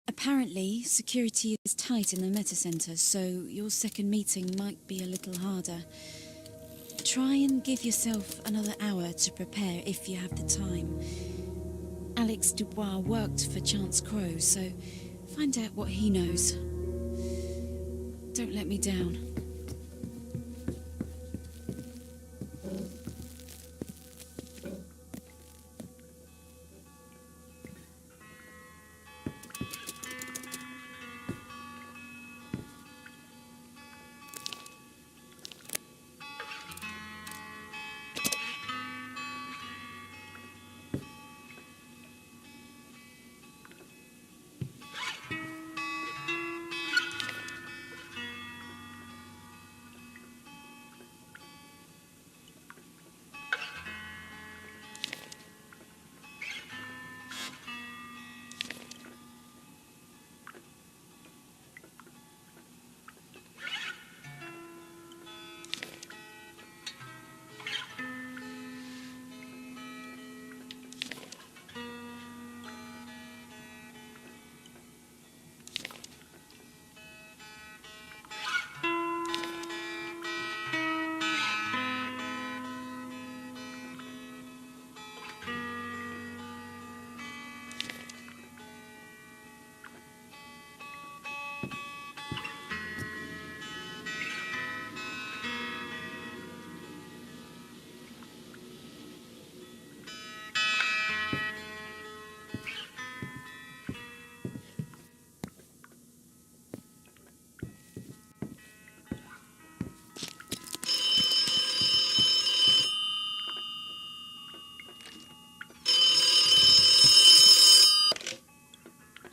Apparently, security is tight in the meta center, so your second meeting might be a little harder. Try and give yourself another hour to prepare if you have the time. Alex Dubois worked for Chance Crow, so find out what he knows. Don't let me down.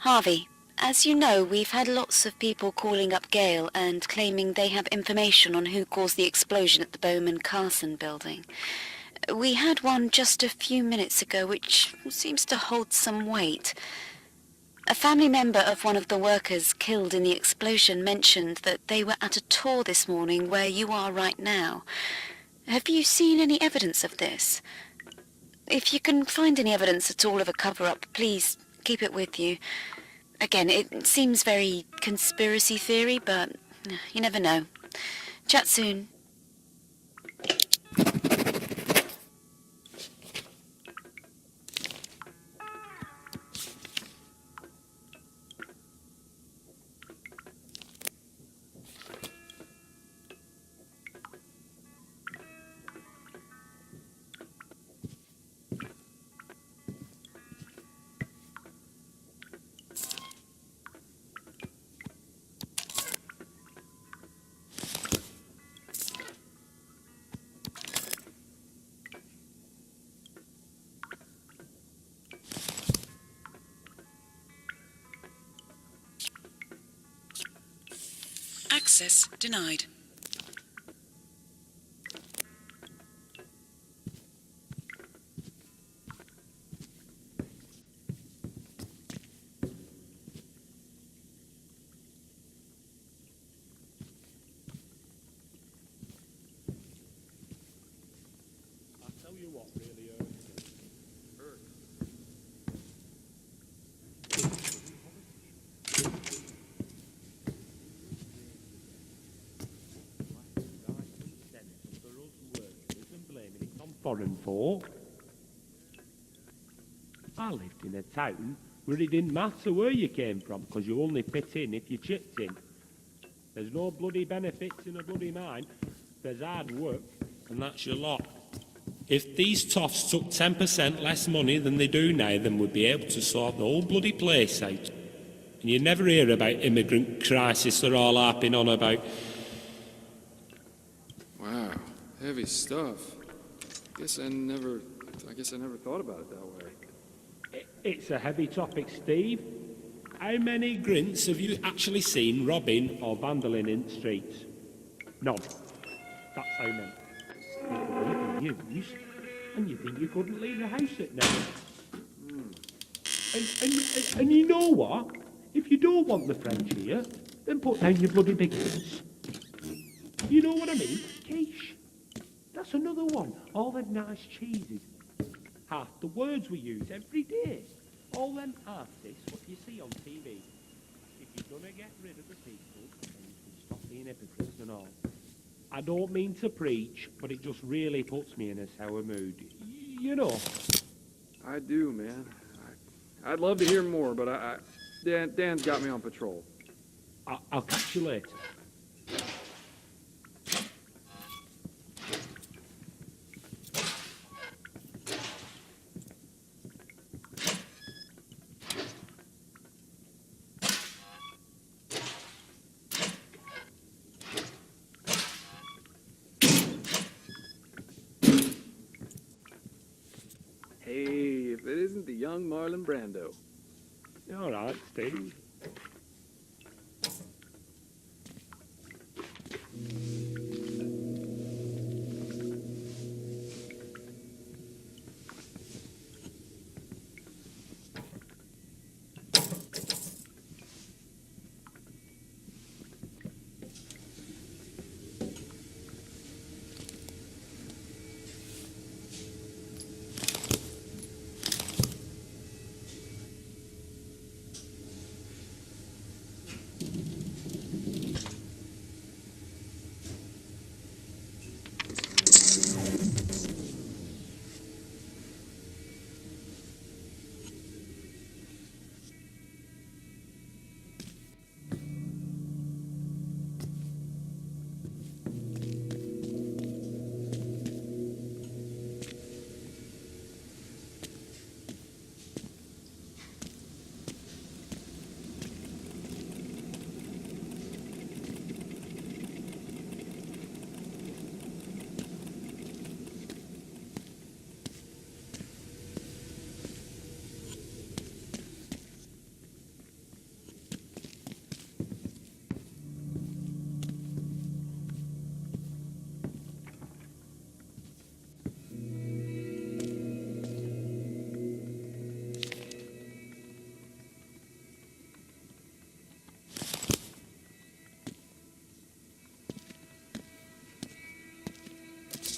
Harvey, as you know, we've had lots of people calling up Gale and claiming they have information on who caused the explosion at the Bowman-Carson building. We had one just a few minutes ago which seems to hold some weight. A family member of one of the workers killed in the explosion mentioned that they were at a tour this morning where you are right now. Have you seen any evidence of this? If you can find any evidence at all of a cover-up, please keep it with you. Again, it seems very conspiracy theory, but you never know. Chat soon. Access denied. I'll tell you what really hurts. Foreign folk. I lived in a town where it didn't matter where you came from, because you only fit in if you chipped in. There's no bloody benefits in a bloody mine. There's hard work, and that's your lot. If these toffs took 10% less money than they do now, then we'd be able to sort the whole bloody place out. And you never hear about immigrant crisis they're all harping on about. Wow, heavy stuff. I guess I never thought about it that way. It's a heavy topic, Steve. How many grints have you actually seen robbing or vandaling in the streets? None. That's how many. You believe in news, and you think you couldn't leave the house at night. And you know what? If you don't want the French here, then put down your bloody big guns. You know what I mean? Quiche. That's another one. All them nice cheeses. Half the words we use every day. All them artists, what you see on TV, If you're gonna get rid of the people, then you can stop being hypocrites and all. I don't mean to preach, but it just really puts me in a sour mood. You know. I do, man. I'd love to hear more, but Dan's got me on patrol. I'll catch you later. Hey, if it isn't the young Marlon Brando. All right, Steve.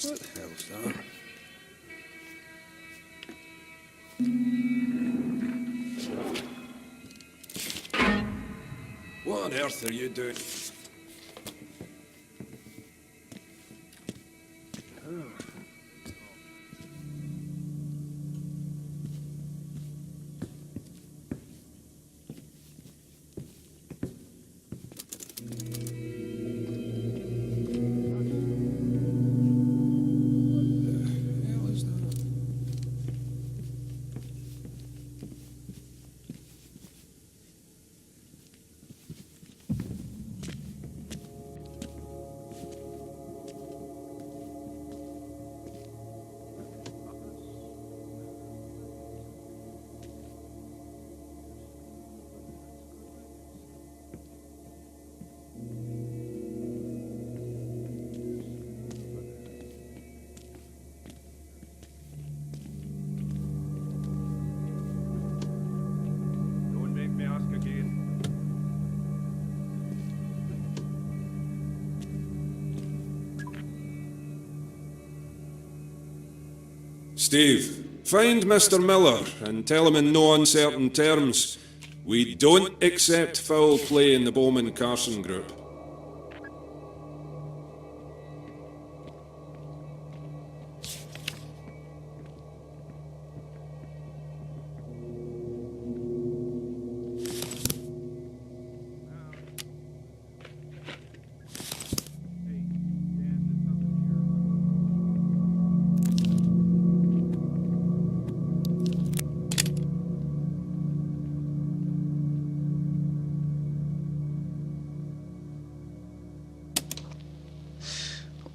What the hell's that? What on earth are you doing? Don't make me ask again. Steve, find Mr. Miller and tell him in no uncertain terms, we don't accept foul play in the Bowman-Carson group.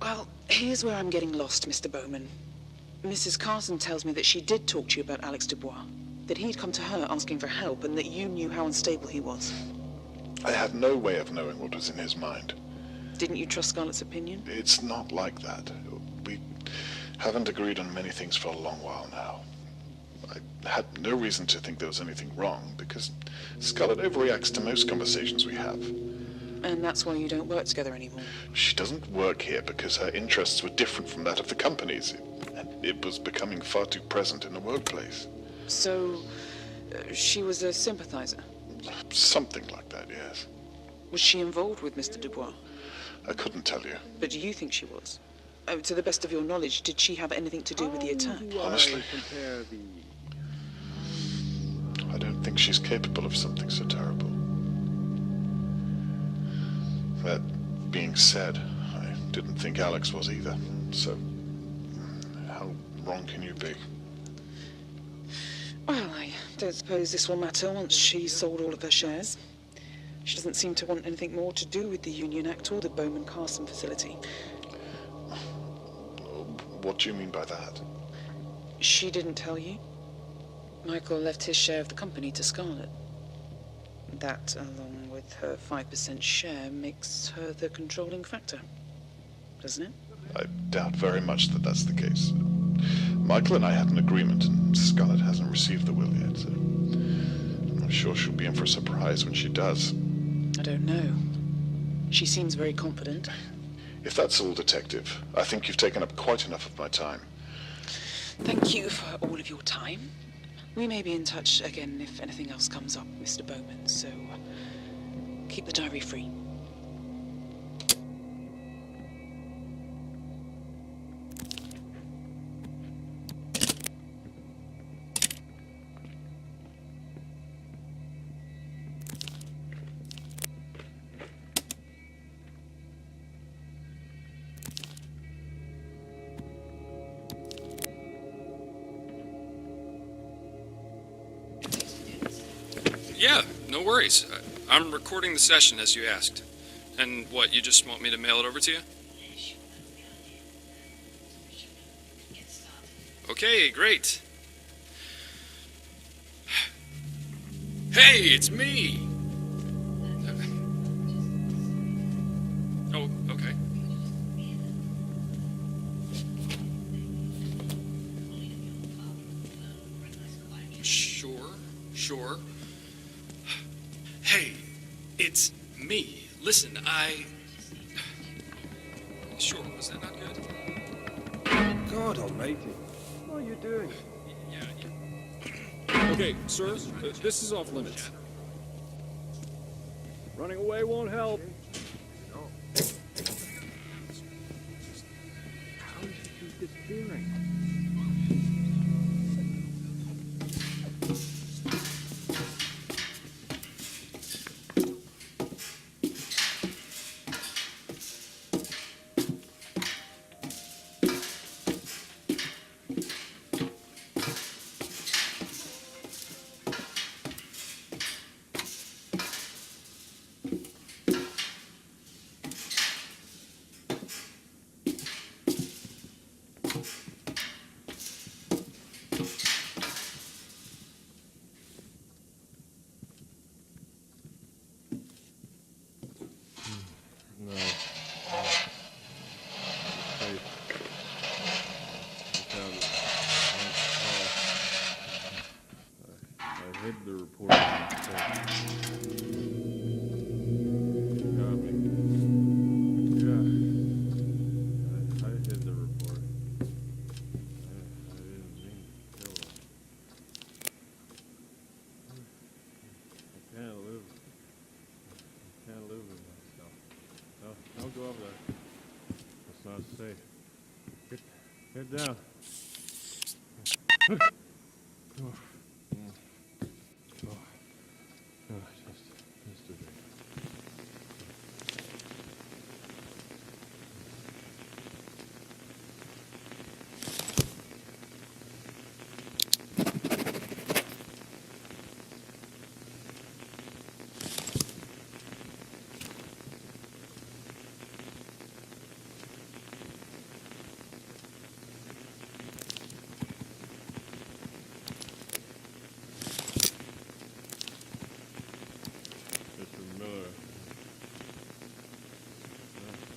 Well, here's where I'm getting lost, Mr. Bowman. Mrs. Carson tells me that she did talk to you about Alex Dubois, that he'd come to her asking for help, and that you knew how unstable he was. I had no way of knowing what was in his mind. Didn't you trust Scarlett's opinion? It's not like that. We haven't agreed on many things for a long while now. I had no reason to think there was anything wrong, because Scarlett overreacts to most conversations we have. And that's why you don't work together anymore. She doesn't work here because her interests were different from that of the company's, and it was becoming far too present in the workplace. So, she was a sympathizer? Something like that, yes. Was she involved with Mr. Dubois? I couldn't tell you. But do you think she was? Oh, to the best of your knowledge, did she have anything to do with the attack? Honestly, I don't think she's capable of something so terrible. That being said, I didn't think Alex was either. So, how wrong can you be? Well, I don't suppose this will matter once she's sold all of her shares. She doesn't seem to want anything more to do with the Union Act or the Bowman Carson facility. What do you mean by that? She didn't tell you? Michael left his share of the company to Scarlett. That, along with her 5% share, makes her the controlling factor, doesn't it? I doubt very much that that's the case. Michael and I had an agreement, and Scarlett hasn't received the will yet, so I'm sure she'll be in for a surprise when she does. I don't know. She seems very confident. If that's all, Detective, I think you've taken up quite enough of my time. Thank you for all of your time. We may be in touch again if anything else comes up, Mr. Bowman, so keep the diary free. Yeah, no worries. I'm recording the session as you asked. And what, you just want me to mail it over to you? Okay, great. Hey, it's me! Oh, okay. Sure. Hey, it's me. Listen, Sure, was that not good? God almighty. What are you doing? Yeah. Okay, sir, this is off limits. Running away won't help. How does she keep disappearing? I hid the report. Got me. Yeah. I hid the report. I didn't mean to kill him. I can't live with myself. No, don't go over there. That's not safe. Get down. Just a bit. Mr. Miller.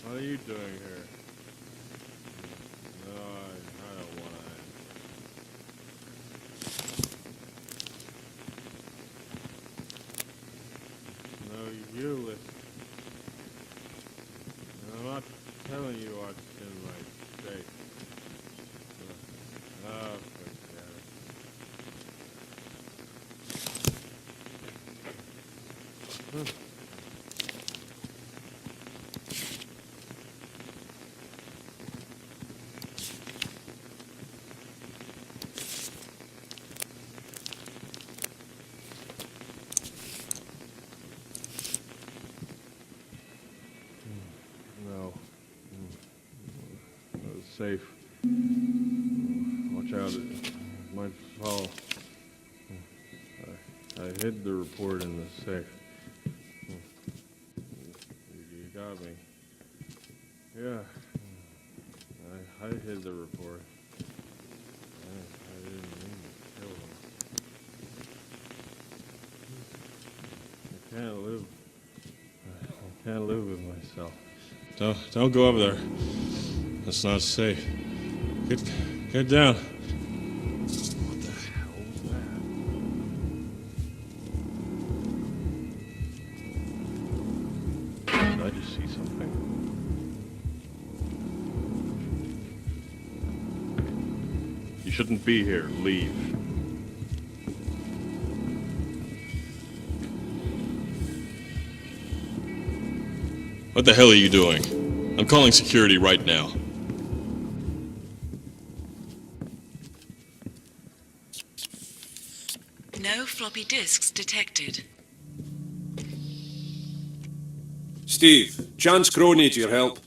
What are you doing here? No, I don't want to. No, you listen. I'm not telling you what's in my safe. Oh, forget it. No. It's safe. Watch out, it might fall. I hid the report in the safe. You got me. Yeah. I hid the report. I didn't mean to kill them. I can't live with myself. Don't go over there. That's not safe. Get down. What the hell was that? Did I just see something? You shouldn't be here. Leave. What the hell are you doing? I'm calling security right now. No floppy disks detected. Steve, Chance Crow needs your help.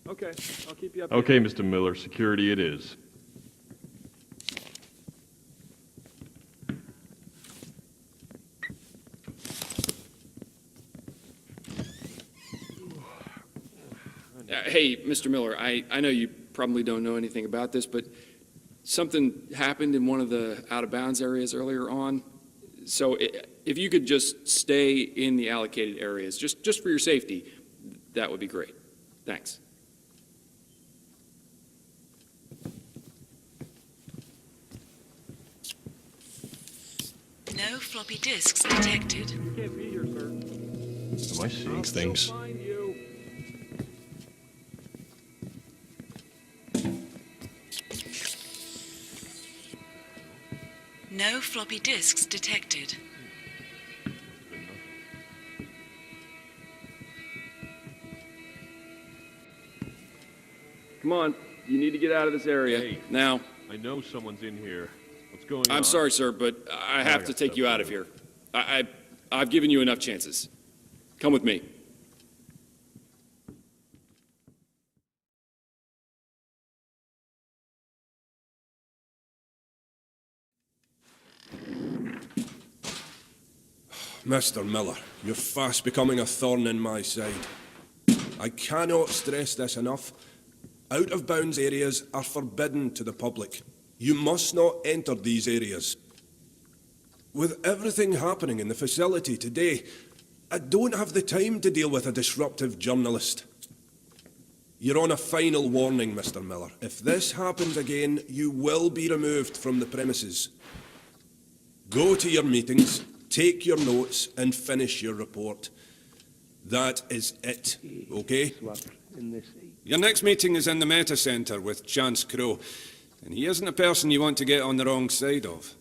Okay, I'll keep you up. Okay, Mr. Miller, security it is. Hey, Mr. Miller, I know you probably don't know anything about this, but something happened in one of the out-of-bounds areas earlier on. So if you could just stay in the allocated areas, just for your safety, that would be great. Thanks. No floppy disks detected. You can't be here, sir. Am I seeing things? Find you. No floppy disks detected. Come on, you need to get out of this area. Hey. Now, I know someone's in here. What's going on? I'm sorry, sir, but I have to take you out of here. I've given you enough chances. Come with me. Mr. Miller, you're fast becoming a thorn in my side. I cannot stress this enough. Out-of-bounds areas are forbidden to the public. You must not enter these areas. With everything happening in the facility today, I don't have the time to deal with a disruptive journalist. You're on a final warning, Mr. Miller. If this happens again, you will be removed from the premises. Go to your meetings, take your notes, and finish your report. That is it, okay? Your next meeting is in the Meta Centre with Chance Crow, and he isn't a person you want to get on the wrong side of.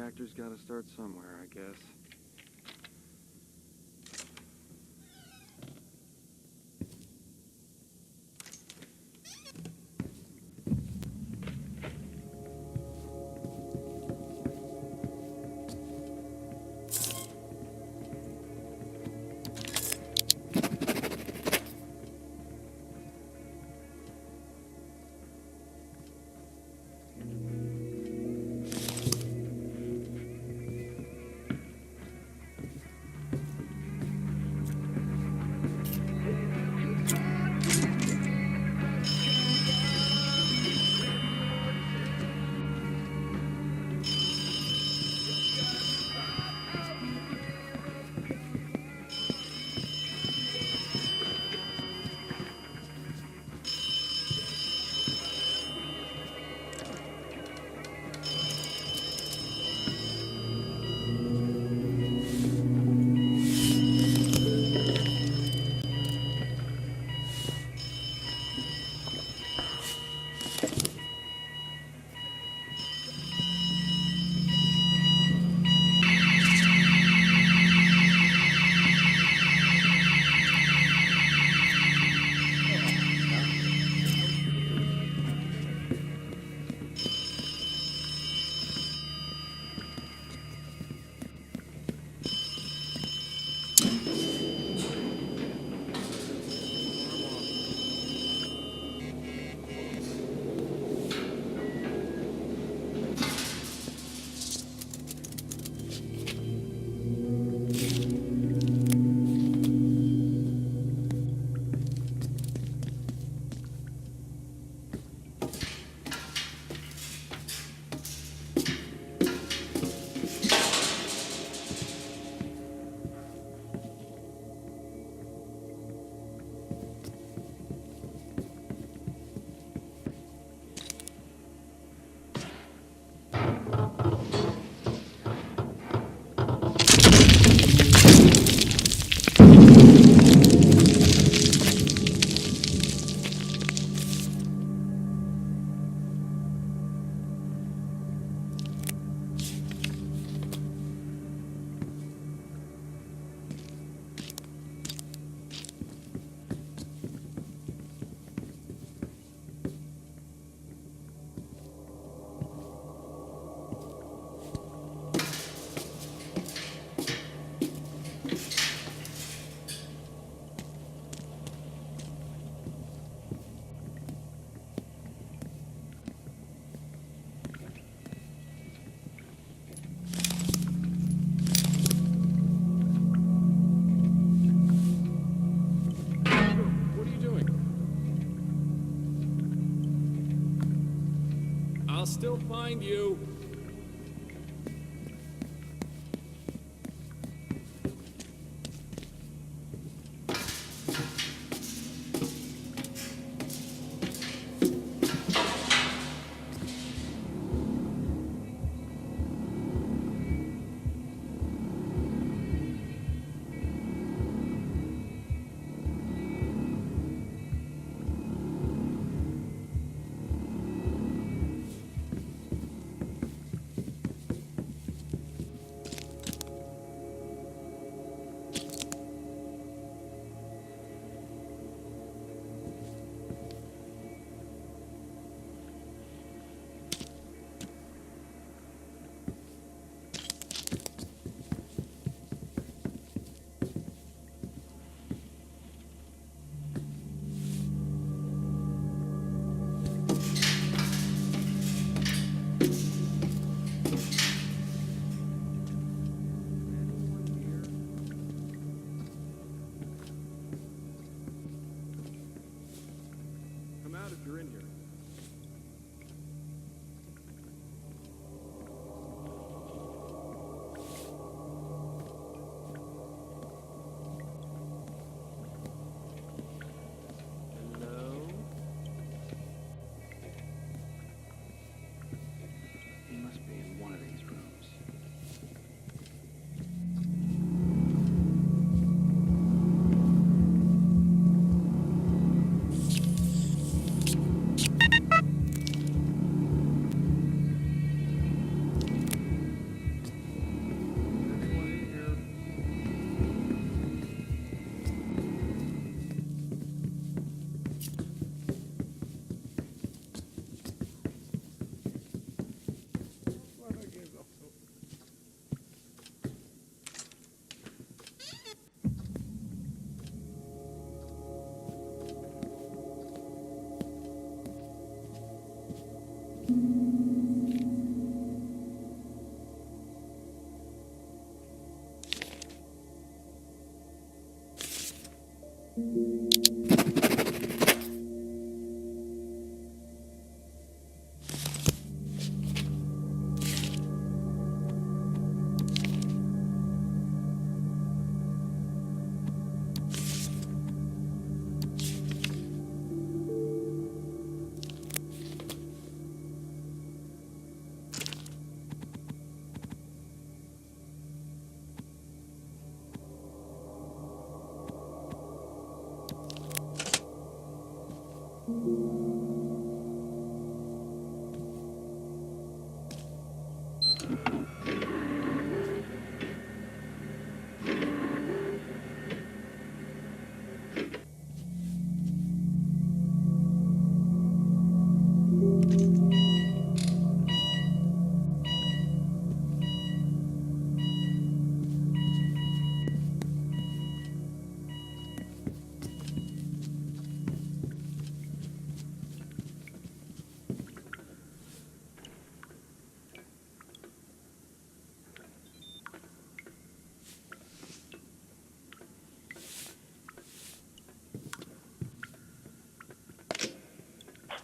reactor's gotta start somewhere, I guess. I'll still find you.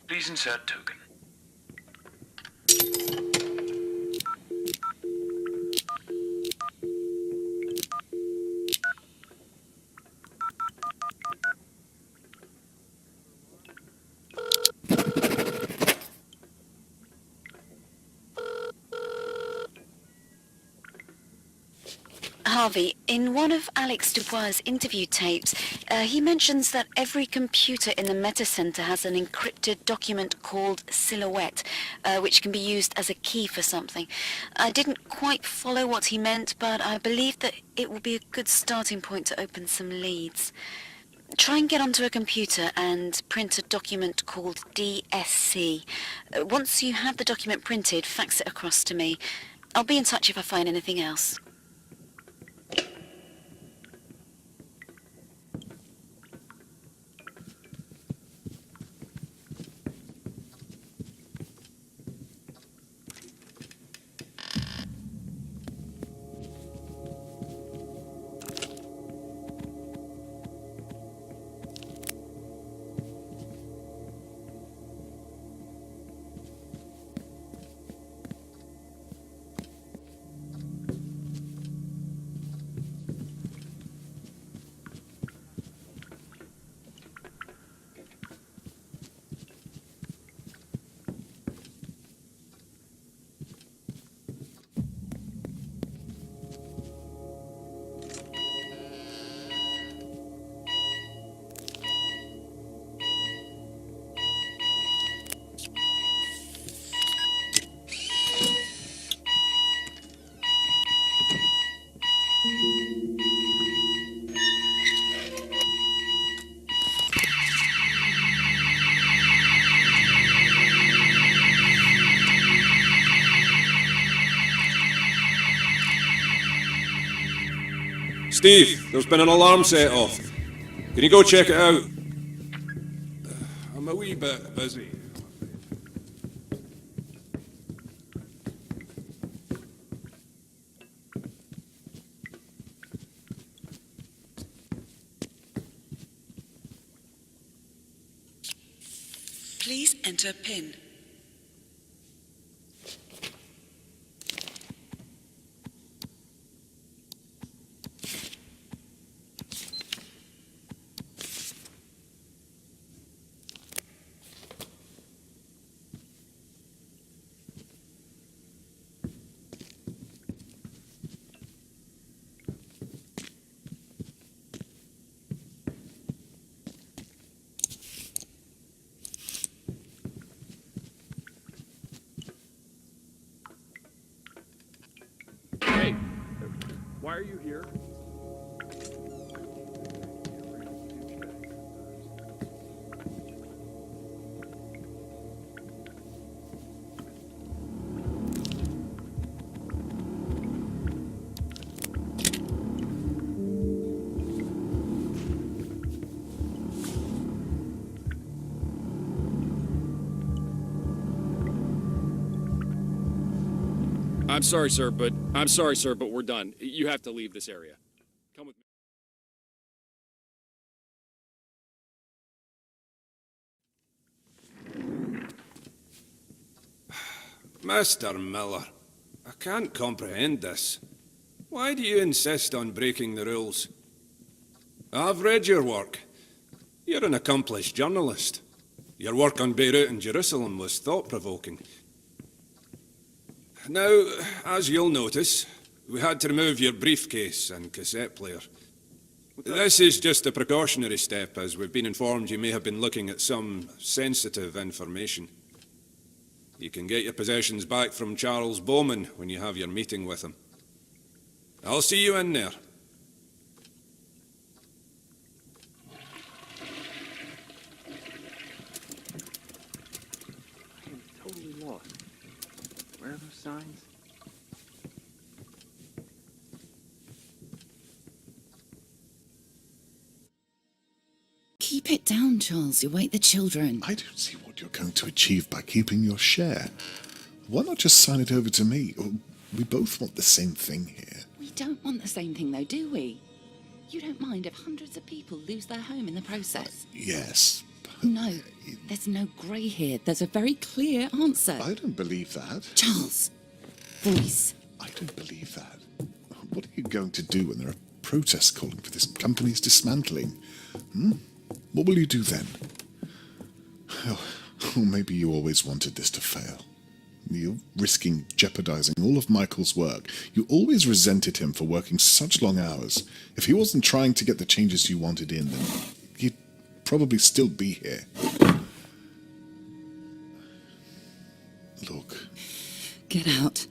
Please insert token. Harvey, in one of Alex Dubois' interview tapes, he mentions that every computer in the Meta Center has an encrypted document called Silhouette, which can be used as a key for something. I didn't quite follow what he meant, but I believe that it will be a good starting point to open some leads. Try and get onto a computer and print a document called DSC. Once you have the document printed, fax it across to me. I'll be in touch if I find anything else. Steve, there's been an alarm set off. Can you go check it out? I'm a wee bit busy. Please enter PIN. Hey, why are you here? I'm sorry, sir, but we're done. You have to leave this area. Come with me. Mr. Miller, I can't comprehend this. Why do you insist on breaking the rules? I've read your work. You're an accomplished journalist. Your work on Beirut and Jerusalem was thought-provoking. Now, as you'll notice, we had to remove your briefcase and cassette player. This is just a precautionary step, as we've been informed you may have been looking at some sensitive information. You can get your possessions back from Charles Bowman when you have your meeting with him. I'll see you in there. I am totally lost. Where are those signs? Keep it down, Charles. You wake the children. I don't see what you're going to achieve by keeping your share. Why not just sign it over to me? We both want the same thing here. We don't want the same thing, though, do we? You don't mind if hundreds of people lose their home in the process? Yes. No, there's no grey here. There's a very clear answer. I don't believe that. Charles, voice. I don't believe that. What are you going to do when there are protests calling for this company's dismantling? What will you do then? Oh, maybe you always wanted this to fail. You're risking jeopardizing all of Michael's work. You always resented him for working such long hours. If he wasn't trying to get the changes you wanted in, then he'd probably still be here. Look. Get out.